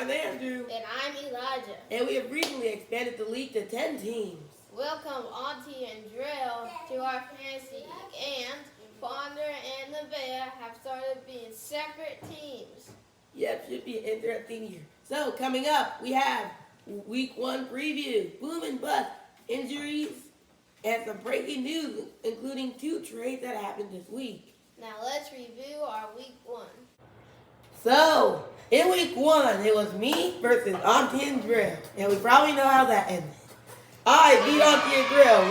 I'm Andrew. And I'm Elijah. And we have recently expanded the league to 10 teams. Welcome Auntie and Drill to our fantasy league. And Ponder and Nevaeh have started being separate teams. Yep, should be an interesting year. So, coming up, we have Week 1 preview, boom and bust, injuries, and some breaking news, including 2 trades that happened this week. Now let's review our Week 1. So, in Week 1, it was me versus Auntie and Drill, and we probably know how that ended. I beat Auntie and Drill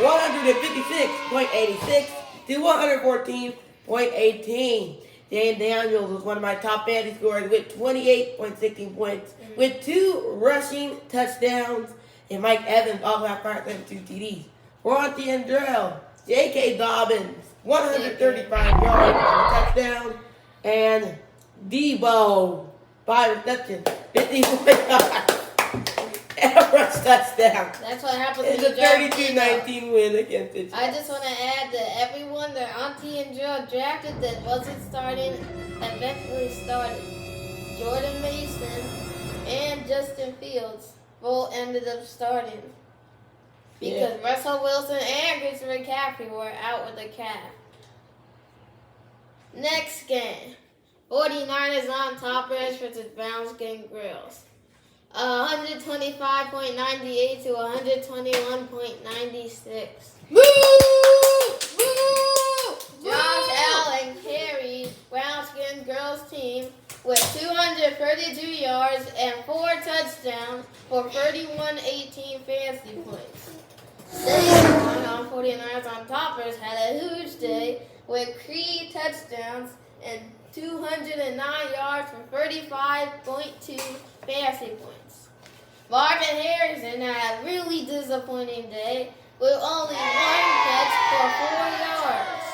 156.86 to 114.18. Dan Daniels was one of my top fantasy scorers with 28.16 points, with 2 rushing touchdowns, and Mike Evans also had 572 TDs. For Auntie and Drill, J.K. Dobbins, 135 yards for a touchdown, and Debo, 5 receptions, 54 yards, and a rush touchdown. That's what happens It's when a you draft 32-19 win against it. I just want to add that everyone that Auntie and Drill drafted that wasn't starting eventually started. Jordan Mason and Justin Fields both ended up starting. Because Russell Wilson and Christian McCaffrey were out with a calf. Next game. 49ers on toppers versus Browns getting grills. 125.98 to 121.96. Woo! Josh Allen carried Browns getting girls team with 232 yards and 4 touchdowns for 31-18 fantasy points. Saquon on 49ers on toppers had a huge day with 3 touchdowns and 209 yards for 35.2 fantasy points. Marvin Harrison had a really disappointing day with only 1 catch for 4 yards.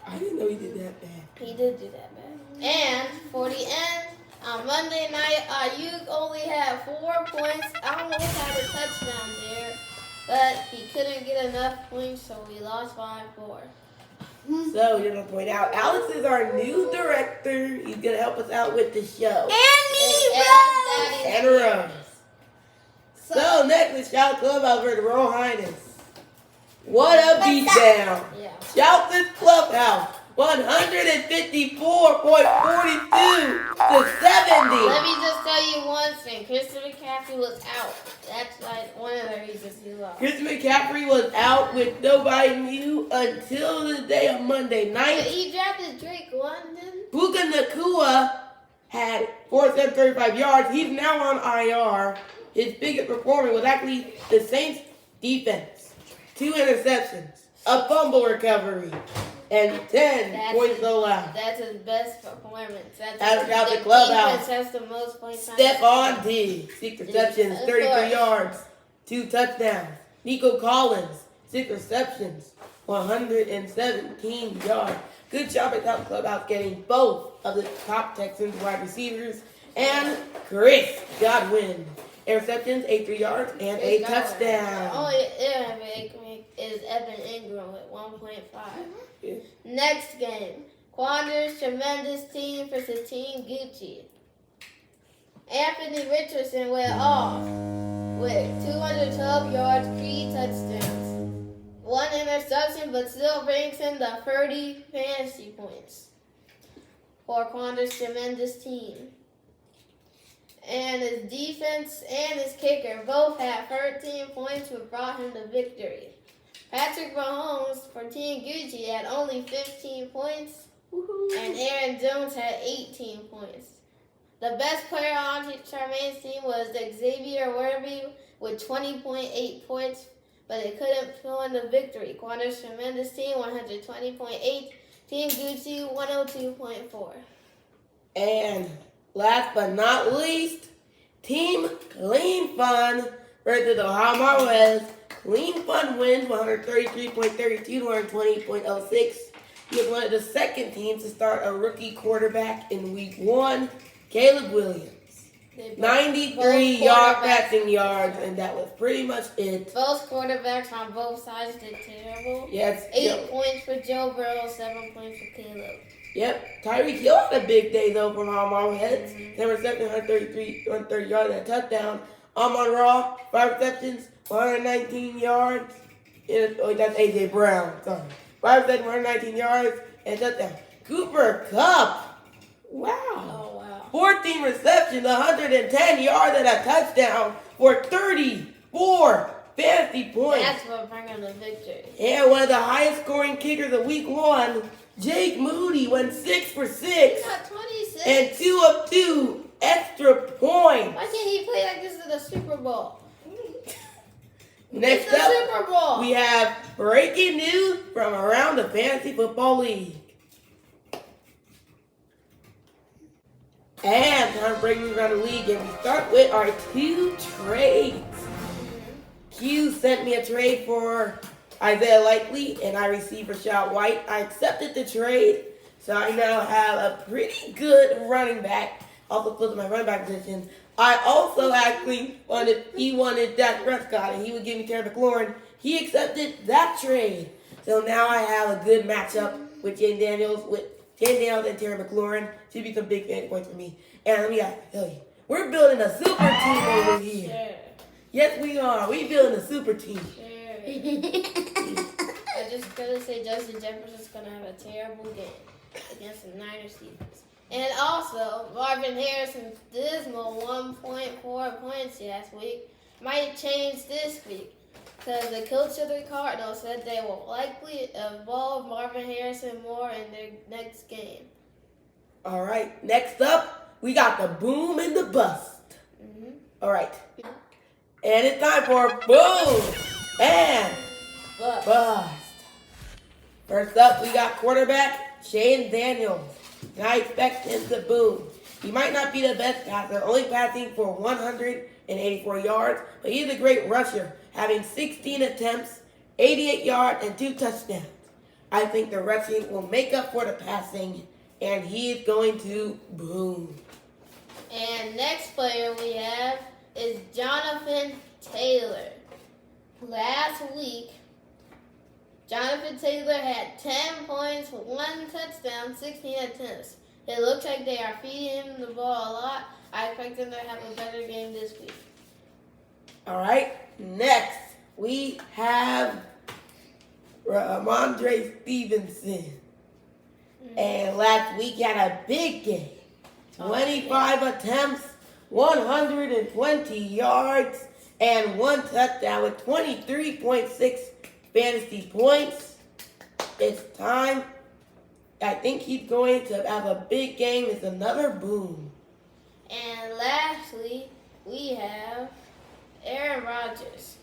I didn't know he did that bad. He did do that bad. And for the end, on Monday night, Ayuk only had 4 points. I almost had a touchdown there, but he couldn't get enough points, so we lost 5-4. So, you're going to point out, Alex is our new director. He's going to help us out with the show. And Rose. So, next is Shout Clubhouse versus Royal Highness. What a beatdown. Yeah. Shout this Clubhouse. 154.42 to 70. Let me just tell you one thing. Christian McCaffrey was out. That's like one of the reasons he lost. Christian McCaffrey was out with nobody knew until the day of Monday night. He drafted Drake London. Puka Nakua had 435 yards. He's now on IR. His biggest performance was actually the Saints defense. 2 interceptions, a fumble recovery, and 10 points allowed. That's his best performance. That's out the clubhouse. Defense has the most points. Stephon Diggs, 6 receptions, 33 yards, 2 touchdowns. Nico Collins, 6 receptions, 117 yards. Good job at Top Clubhouse getting both of the top Texans wide receivers and Chris Godwin. Interceptions, 83 yards, and a touchdown. Only is Evan Ingram with 1.5. Next game, Quander's tremendous team versus Team Gucci. Anthony Richardson went off with 212 yards, 3 touchdowns, 1 interception, but still brings him the 30 fantasy points for Quander's tremendous team. And his defense and his kicker both had 13 points, which brought him the victory. Patrick Mahomes for Team Gucci had only 15 points, and Aaron Jones had 18 points. The best player on Charmaine's team was Xavier Worthy with 20.8 points, but it couldn't fill in the victory. Quander's tremendous team, 120.8. Team Gucci, 102.4. And last but not least, Team Clean Fun versus Ohio Marwez. Clean Fun wins 133.32 to 120.06. He was one of the second teams to start a rookie quarterback in Week 1, Caleb Williams. 93 passing yards, and that was pretty much it. Both quarterbacks on both sides did terrible. Yes. 8 points for Joe Burrow, 7 points for Caleb. Yep, Tyreek Hill had a big day though from our Marmoreheads. 10 receptions, 130 yards, and a touchdown. Amon Ra, 5 receptions, 119 yards. That's AJ Brown. Sorry, 5 receptions, 119 yards, and a touchdown. Cooper Kupp. Wow. Oh, wow. 14 receptions, 110 yards, and a touchdown for 34 fantasy points. That's what bringing the victory. And one of the highest scoring kickers of week 1, Jake Moody, went 6 for 6. He got 26. And 2 of 2 extra points. Why can't he play like this in the Super Bowl? Next it's the up, Super Bowl. we have breaking news from around the Fantasy Football League. And time for breaking news around the league, and we start with our 2 trades. Q sent me a trade for Isaiah Likely, and I received Rashad White. I accepted the trade, so I now have a pretty good running back. Also close to my running back position. I also actually wanted Dak Prescott, and he would give me Terry McLaurin. He accepted that trade. So now I have a good matchup with Jaden Daniels and Terry McLaurin. Should be some big fantasy points for me. And let me tell you, we're building a super team over here. Sure. Yes, we are. We're building a super team. Sure. I just gotta say Justin Jefferson's gonna have a terrible game against the Niners defense. And also, Marvin Harrison's dismal 1.4 points last week might change this week because the coach of the Cardinals said they will likely involve Marvin Harrison more in their next game. All right. Next up, we got the boom and the bust. All right. And it's time for boom and bust. First up, we got quarterback Shane Daniels. And I expect him to boom. He might not be the best passer, only passing for 184 yards, but he's a great rusher, having 16 attempts, 88 yards, and 2 touchdowns. I think the rushing will make up for the passing, and he is going to boom. And next player we have is Jonathan Taylor. Last week, Jonathan Taylor had 10 points, 1 touchdown, 16 attempts. It looks like they are feeding him the ball a lot. I expect him to have a better game this week. All right, next we have Ramondre Stevenson. And last week he had a big game. 25 attempts, 120 yards, and 1 touchdown with 23.6 fantasy points. It's time. I think he's going to have a big game. It's another boom. And lastly, we have Aaron Rodgers.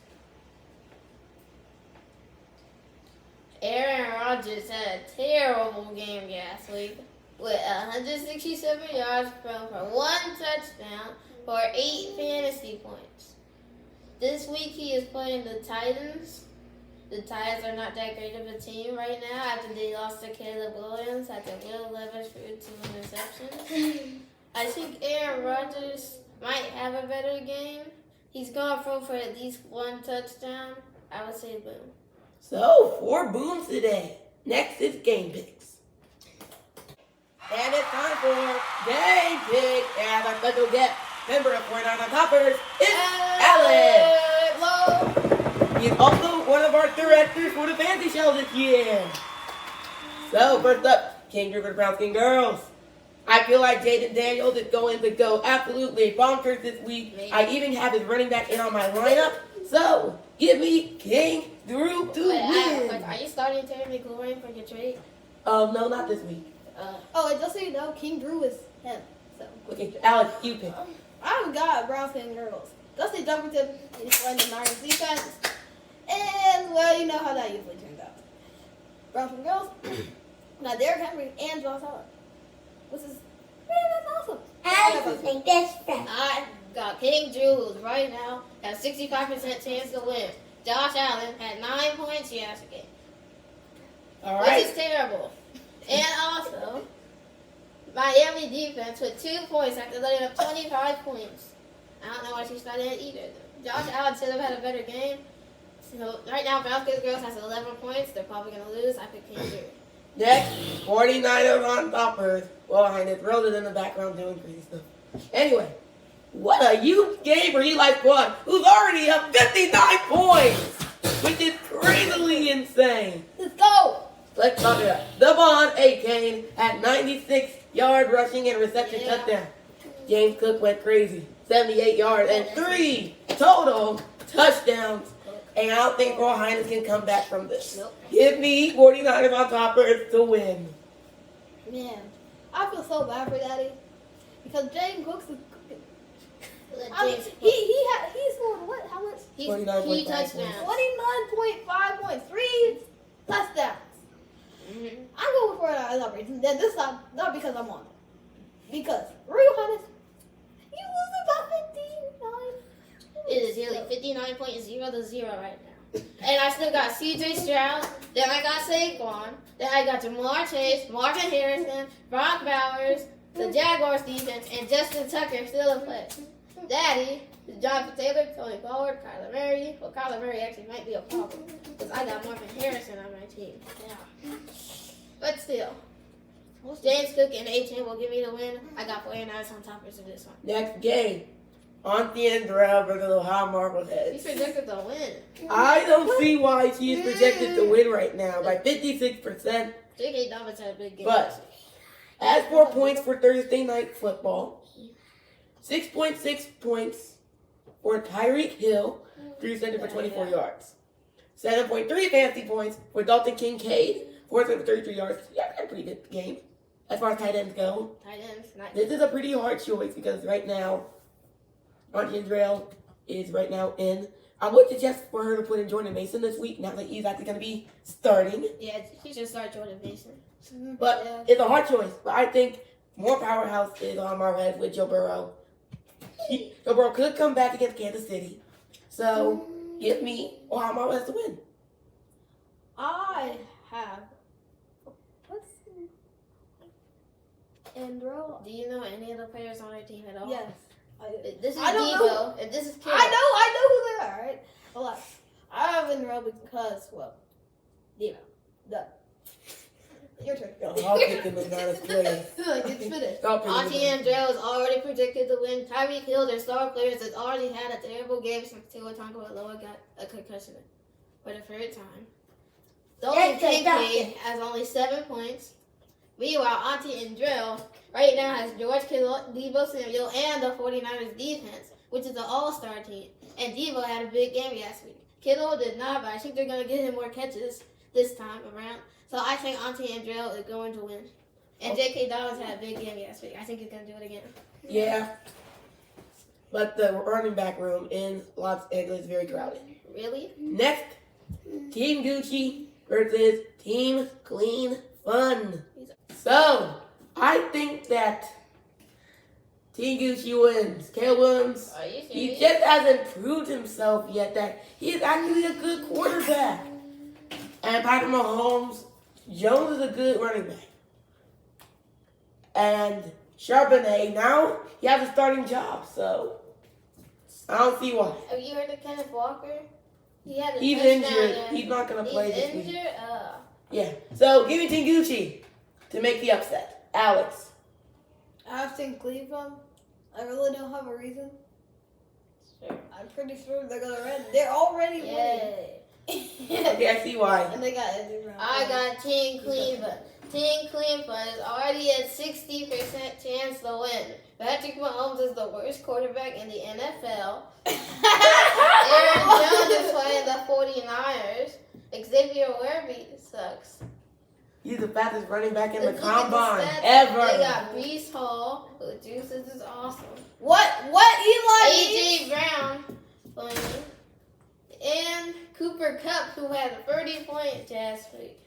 Aaron Rodgers had a terrible game last week with 167 yards from for 1 touchdown for 8 fantasy points. This week he is playing the Titans. The Titans are not that great of a team right now after they lost to Caleb Williams after Will Levis threw 2 interceptions. I think Aaron Rodgers might have a better game. He's going to throw for at least 1 touchdown. I would say boom. So, 4 booms today. Next is game picks. And it's time for game pick. And our special guest, member of 49 Toppers, is Alex. Hello. He's also one of our directors for the fantasy show this year. So, first up, King Drew for the Brown Skin Girls. I feel like Jaden Daniels is going to go absolutely bonkers this week. Maybe. I even have his running back in on my lineup. So, give me King Drew to win. Are you starting Terry McLaurin for your trade? No, not this week. And just so you know, King Drew is him. So Okay, Alex, you pick. I've got Brown Skin Girls. Dusty Jefferson is playing the Niners defense. And, well, you know how that usually turns out. Brown Skin Girls. Now, Derrick Henry and Josh Allen. Which is, that's awesome. Alex is my best friend. I got King Drew, who's right now has 65% chance to win. Josh Allen had 9 points yesterday, All which right. is terrible. And also, Miami defense with 2 points after letting up 25 points. I don't know why she started it either. Josh Allen should have had a better game. So right now, Brown Skin Girls has 11 points. They're probably going to lose. I pick King Drew. Next, 49ers on toppers. Well, Highness Rose is in the background doing crazy stuff. Anyway, what a huge game for Eli Squad, who's already up 59 points, which is crazily insane. Let's go. Let's talk it up. Devon A-Kane had 96 yard rushing and reception touchdown. James Cook went crazy. 78 yards and 3 total touchdowns. And I don't think Royal Highness can come back from this. Nope. Give me 49ers on toppers to win. Man, I feel so bad for Daddy because James Cooks is. I mean, he scored what? How much? He 49.5 touchdowns. 29.5 points, 3 touchdowns. Mm-hmm. I'm going for another reason. This is not because I'm on it. Because Royal Highness, you lose about 59. It is nearly 59.0 to 0 right now. And I still got CJ Stroud, then I got Saquon, then I got Jamar Chase, Marvin Harrison, Brock Bowers, the Jaguars defense, and Justin Tucker still in play. Daddy, Jonathan Taylor, Tony Pollard, Kyler Murray. Well, Kyler Murray actually might be a problem because I got Marvin Harrison on my team. Yeah. But still, James Cook and A-Chain will give me the win. I got 49ers on toppers in this one. Next game. Auntie and Darrell versus Ohio Marbleheads. He predicted the win. I don't see why she is projected to win right now by 56%. J.K. Dobbins had a big game. But as 4 points for Thursday night football, 6.6 points for Tyreek Hill, 3 center for 24 yards. 7.3 fantasy points for Dalton Kincaid, 4 center for 33 yards. Yeah, that's a pretty good game as far as tight ends go. Tight ends. This is a pretty hard choice because right now, Auntie Andrell is right now in. I would suggest for her to put in Jordan Mason this week. Not like he's actually going to be starting. Yeah, she should start Jordan Mason. But it's a hard choice. But I think more powerhouse is on my head with Joe Burrow. Joe Burrow could come back against Kansas City. So give me Ohio Marbles to win. I have. What's Andrew? Do you know any of the players on our team at all? Yes. This is I don't know. Debo, and this is Kittle. I know who they are, right? Hold on. I have Andrew because, well, done. Your turn. I'll pick him as not as players. It's finished. Auntie Andrell is already predicted to win. Tyreek Hill, their star players, has already had a terrible game since Tua Tagovailoa got a concussion for the third time. Dalton Kincaid has only 7 points. Meanwhile, Auntie Andrell right now has George Kittle, Debo Samuel, and the 49ers defense, which is an all-star team. And Debo had a big game last week. Kittle did not, but I think they're going to get him more catches this time around. So I think Auntie Andrell is going to win. And J.K. Dobbins had a big game last week. I think he's going to do it again. Yeah. But the running back room in Los Angeles is very crowded. Really? Next, Team Gucci versus Team Clean Fun. So, I think that Team Gucci wins. Caleb Williams, Are you he serious? just hasn't proved himself yet that he is actually a good quarterback. And Patrick Mahomes, Jones is a good running back. And Charbonnet, now he has a starting job, so I don't see why. Have you heard of Kenneth Walker? He had a He's touchdown injured. there. He's not going to play this He's week. injured? Yeah. So, give me Team Gucci to make the upset. Alex. I have to include them. I really don't have a reason. Sure. I'm pretty sure they're gonna win. They're already winning. Yay. Okay, I see why. And they got Andrew Brown. I got Team Cleveland. Team Cleveland is already at 60% chance to win. Patrick Mahomes is the worst quarterback in the NFL. Aaron Jones is playing the 49ers. Xavier Worthy sucks. He's the fastest running back in the Let's look at the combine stats. ever. They got Brees Hall, who juices is awesome. What Eli A.J. Brown playing. And Cooper Kupp, who had a 30-point last week.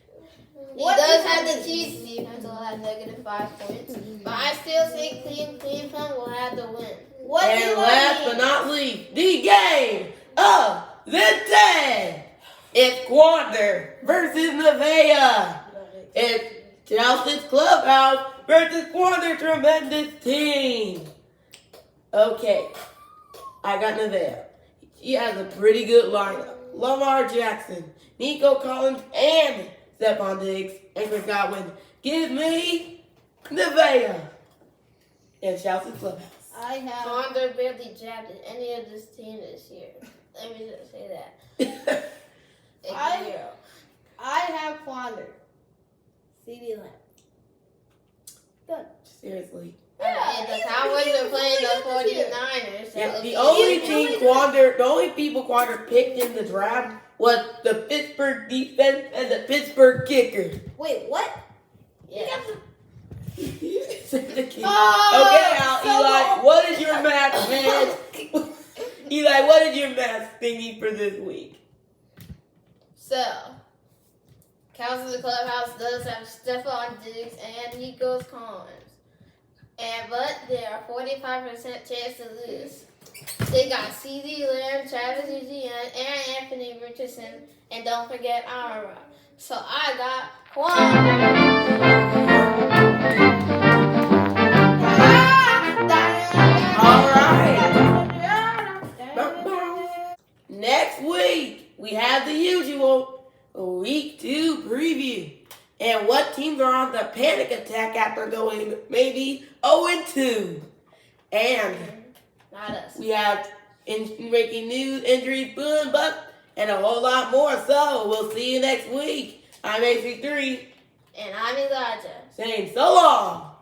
He does have the Chiefs defense will have -5 points. But I still think Cleveland will have the win. What And Eli last but not least, the game of the day. It's Quander versus Nevaeh. It's Chelsea's Clubhouse versus Quander Tremendous Team. Okay, I got Nevaeh. He has a pretty good lineup. Lamar Jackson, Nico Collins, and Stephon Diggs. Anchor Godwin, give me Nevaeh. And Chelsea Clubhouse. I have. Ponder barely jabbed at any of this team this year. Let me just say that. I have Quander. CD Lamb. Good. Seriously. And the Cowboys are playing the 49ers. Yeah, the only people Quander picked in the draft was the Pittsburgh defense and the Pittsburgh kicker. Wait, what? Yeah. Okay, Al, Eli, what is your math, man? Eli, what is your math thingy for this week? So, Cows in the Clubhouse does have Stephon Diggs and Nico Collins. But they are 45% chance to lose. They got CD Lamb, Travis Etienne, and Anthony Richardson, and don't forget Amara. So I got Next week, we have the usual week 2 preview. And what teams are on the panic attack after going maybe 0-2. And not us. we have breaking news, injuries, boom, bust, and a whole lot more. So we'll see you next week. I'm AC3. And I'm Elijah. Saying so long.